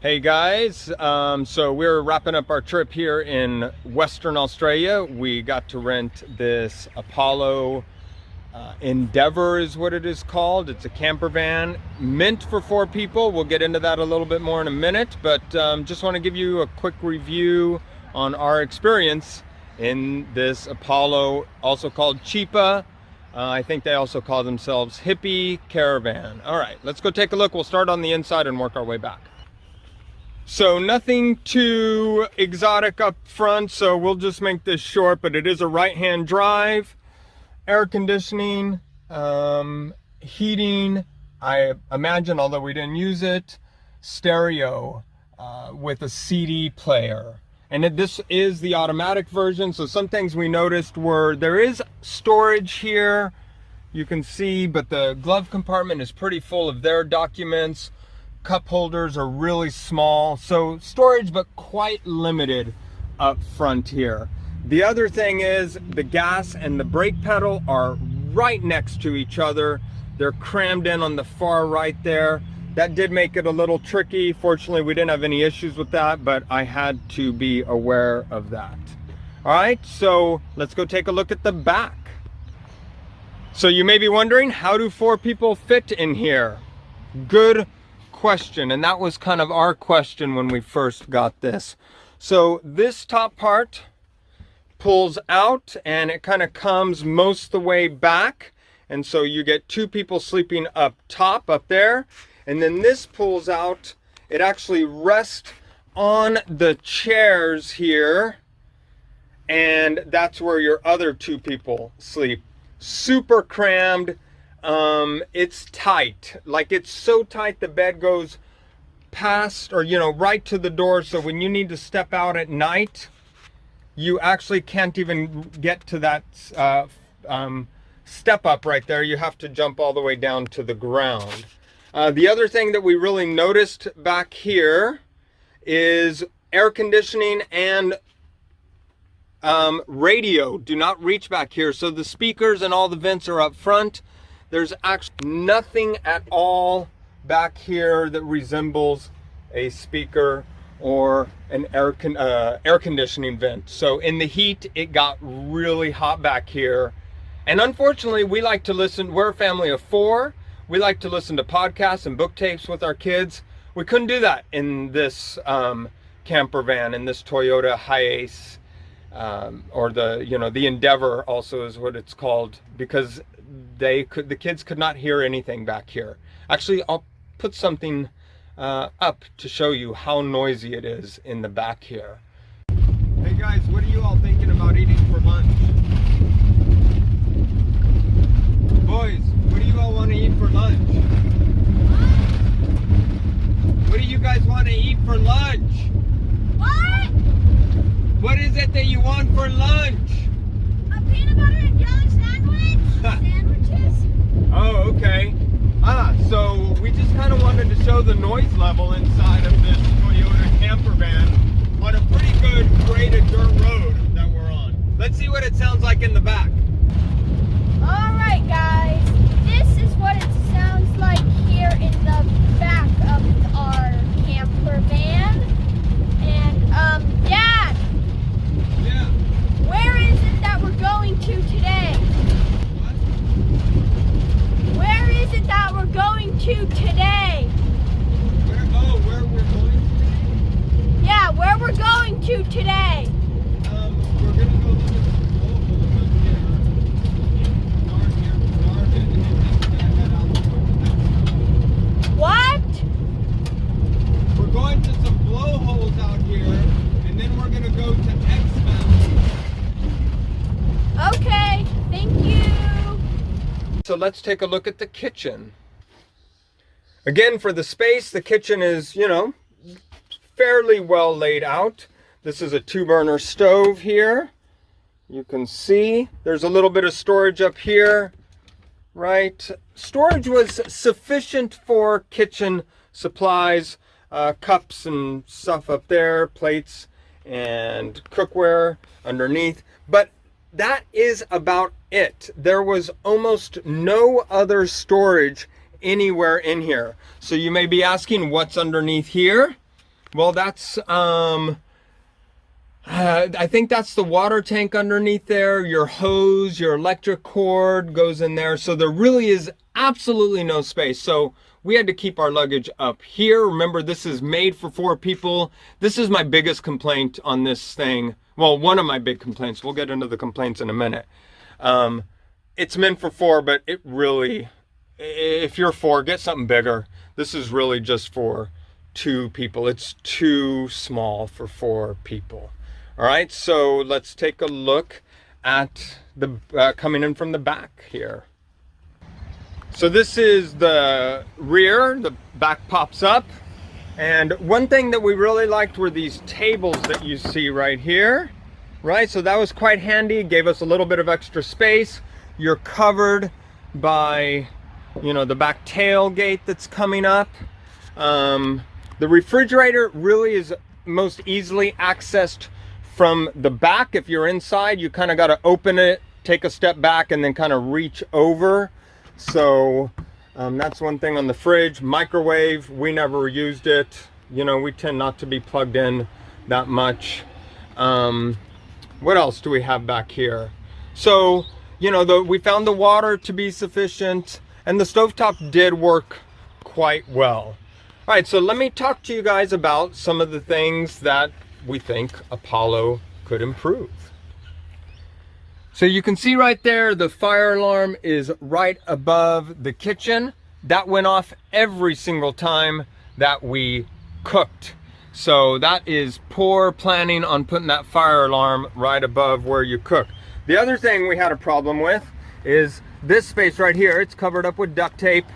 Hey guys, so we're wrapping up our trip here in Western Australia. We got to rent this Apollo Endeavour is what it is called. It's a camper van meant for 4 people. We'll get into that a little bit more in a minute, but just want to give you a quick review on our experience in this Apollo, also called Cheapa. I think they also call themselves Hippie Caravan. All right, let's go take a look. We'll start on the inside and work our way back. So nothing too exotic up front, so we'll just make this short, but it is a right-hand drive, air conditioning, heating, I imagine, although we didn't use it, stereo with a CD player. And this is the automatic version, so some things we noticed were there is storage here, you can see, but the glove compartment is pretty full of their documents. Cup holders are really small, so storage but quite limited up front here. The other thing is the gas and the brake pedal are right next to each other. They're crammed in on the far right there. That did make it a little tricky. Fortunately, we didn't have any issues with that, but I had to be aware of that. All right, so let's go take a look at the back. So you may be wondering, how do 4 people fit in here? Good question, and that was kind of our question when we first got this. So this top part pulls out and it kind of comes most the way back, and so you get 2 people sleeping up top up there, and then this pulls out. It actually rests on the chairs here, and that's where your other 2 people sleep. Super crammed. It's tight, like it's so tight the bed goes past, or right to the door, so when you need to step out at night you actually can't even get to that step up right there. You have to jump all the way down to the ground. The other thing that we really noticed back here is air conditioning and radio do not reach back here, so the speakers and all the vents are up front. There's actually nothing at all back here that resembles a speaker or an air conditioning vent. So in the heat, it got really hot back here. And unfortunately, we like to listen, we're a family of 4. We like to listen to podcasts and book tapes with our kids. We couldn't do that in this camper van, in this Toyota Hiace, or the Endeavour also is what it's called, because the kids could not hear anything back here. Actually, I'll put something up to show you how noisy it is in the back here. Hey guys, what are you all thinking about eating for lunch? Boys, what do you all want to eat for lunch? What do you guys want to eat for lunch? What? What is it that you want for lunch? A peanut butter and jelly sandwich? Sandwiches? Oh, okay. So we just kind of wanted to show the noise level inside of this Toyota camper van on a pretty good graded dirt road that we're on. Let's see what it sounds like in the back. Alright guys, this is what it sounds like here in the back of our camper van. And Dad, Yeah. where is it that we're going to today? What? Where is it that we're going to today? Where we're going today? Yeah, where we're going to today. We're gonna go look at some blowholes up here in Darden, and then we're gonna head out towards the next. What? We're going to some blowholes out here, and then we're gonna go to X Mountain. Okay, thank you. So let's take a look at the kitchen. Again, for the space, the kitchen is, fairly well laid out. This is a 2-burner stove here. You can see there's a little bit of storage up here, right? Storage was sufficient for kitchen supplies, cups and stuff up there, plates and cookware underneath, but that is about it. There was almost no other storage anywhere in here. So you may be asking, what's underneath here? Well, that's I think that's the water tank underneath there. Your hose, your electric cord goes in there. So there really is absolutely no space. So we had to keep our luggage up here. Remember, this is made for 4 people. This is my biggest complaint on this thing. Well, one of my big complaints. We'll get into the complaints in a minute. It's meant for 4, but it really, if you're 4, get something bigger. This is really just for 2 people. It's too small for 4 people. All right, so let's take a look at the coming in from the back here. So this is the rear, the back pops up. And one thing that we really liked were these tables that you see right here, right? So that was quite handy, gave us a little bit of extra space. You're covered by, you know, the back tailgate that's coming up. The refrigerator really is most easily accessed from the back. If you're inside, you kind of got to open it, take a step back, and then kind of reach over. So that's one thing on the fridge. Microwave, we never used it. You know, we tend not to be plugged in that much. What else do we have back here? So, you know, we found the water to be sufficient, and the stovetop did work quite well. All right, so let me talk to you guys about some of the things that we think Apollo could improve. So you can see right there, the fire alarm is right above the kitchen. That went off every single time that we cooked. So that is poor planning on putting that fire alarm right above where you cook. The other thing we had a problem with is this space right here. It's covered up with duct tape,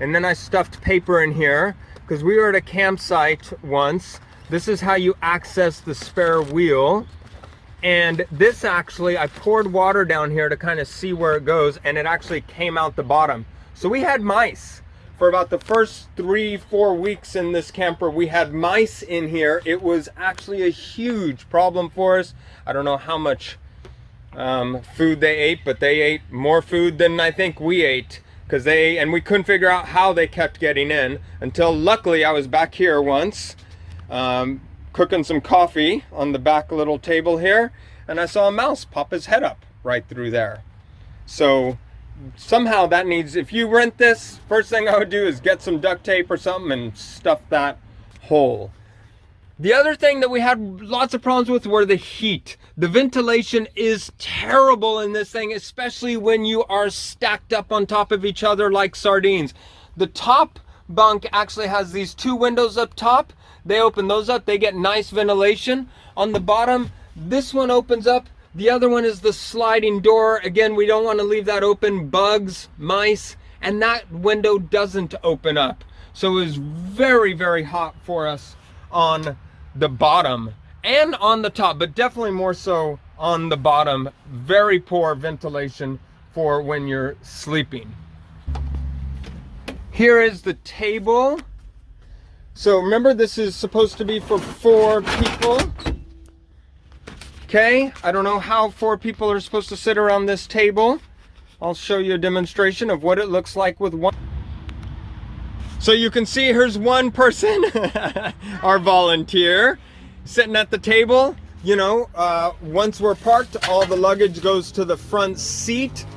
and then I stuffed paper in here because we were at a campsite once. This is how you access the spare wheel. And this actually, I poured water down here to kind of see where it goes, and it actually came out the bottom. So we had mice. For about the first 3-4 weeks in this camper, we had mice in here. It was actually a huge problem for us. I don't know how much food they ate, but they ate more food than I think we ate. And we couldn't figure out how they kept getting in until luckily I was back here once. Cooking some coffee on the back little table here, and I saw a mouse pop his head up right through there. So somehow that needs, if you rent this, first thing I would do is get some duct tape or something and stuff that hole. The other thing that we had lots of problems with were the heat. The ventilation is terrible in this thing, especially when you are stacked up on top of each other like sardines. The top bunk actually has these 2 windows up top. They open those up, they get nice ventilation. On the bottom, this one opens up. The other one is the sliding door. Again, we don't want to leave that open. Bugs, mice, and that window doesn't open up. So it was very, very hot for us on the bottom and on the top, but definitely more so on the bottom. Very poor ventilation for when you're sleeping. Here is the table. So remember, this is supposed to be for 4 people. Okay, I don't know how 4 people are supposed to sit around this table. I'll show you a demonstration of what it looks like with one. So you can see here's one person, our volunteer, sitting at the table. You know, once we're parked, all the luggage goes to the front seat.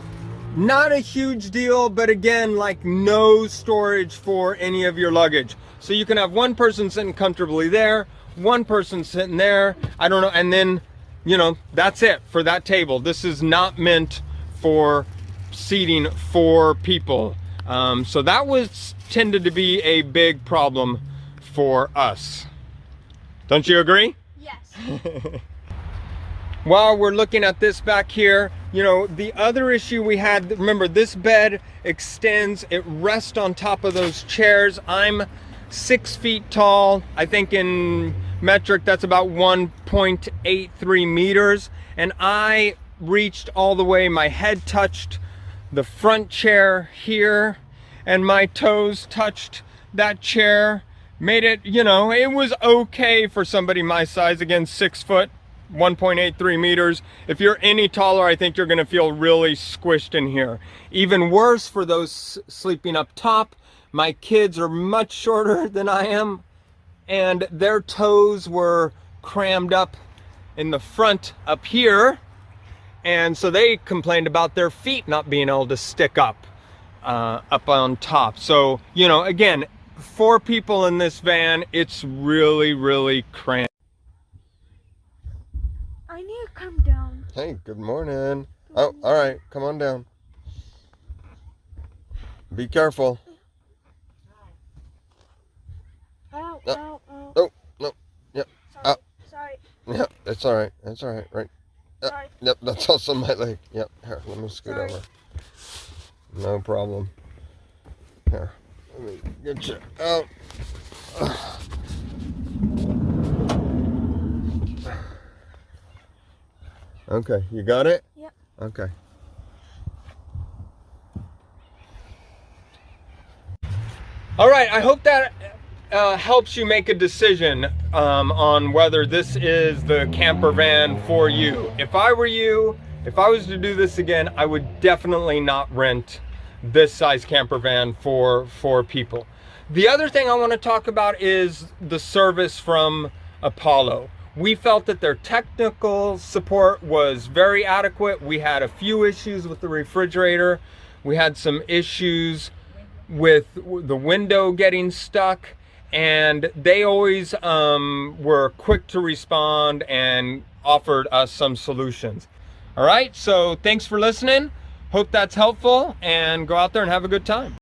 Not a huge deal, but again, like no storage for any of your luggage. So you can have one person sitting comfortably there, one person sitting there, I don't know, and then, you know, that's it for that table. This is not meant for seating 4 people. So that was tended to be a big problem for us. Don't you agree? Yes. While we're looking at this back here, you know, the other issue we had, remember this bed extends, it rests on top of those chairs. I'm 6 feet tall. I think in metric that's about 1.83 meters. And I reached all the way, my head touched the front chair here, and my toes touched that chair. Made it, you know, it was okay for somebody my size. Again, 6 foot, 1.83 meters. If you're any taller, I think you're gonna feel really squished in here. Even worse for those sleeping up top. My kids are much shorter than I am, and their toes were crammed up in the front up here, and so they complained about their feet not being able to stick up on top. So, you know, again, 4 people in this van, it's really cramped. I need to come down. Hey, good morning. Oh, all right, come on down. Be careful. Ow, No. ow, ow. Oh, no. Yep. Sorry, sorry, Yep, that's all right. That's all right. Right. Yep. sorry. Yep, that's also my leg. Yep. Here, let me scoot Sorry. over. No problem. Here, let me get you out. Okay, you got it? Yep. Okay. All right, I hope that helps you make a decision on whether this is the camper van for you. If I were you, if I was to do this again, I would definitely not rent this size camper van for 4 people. The other thing I want to talk about is the service from Apollo. We felt that their technical support was very adequate. We had a few issues with the refrigerator. We had some issues with the window getting stuck, and they always were quick to respond and offered us some solutions. All right, so thanks for listening. Hope that's helpful, and go out there and have a good time.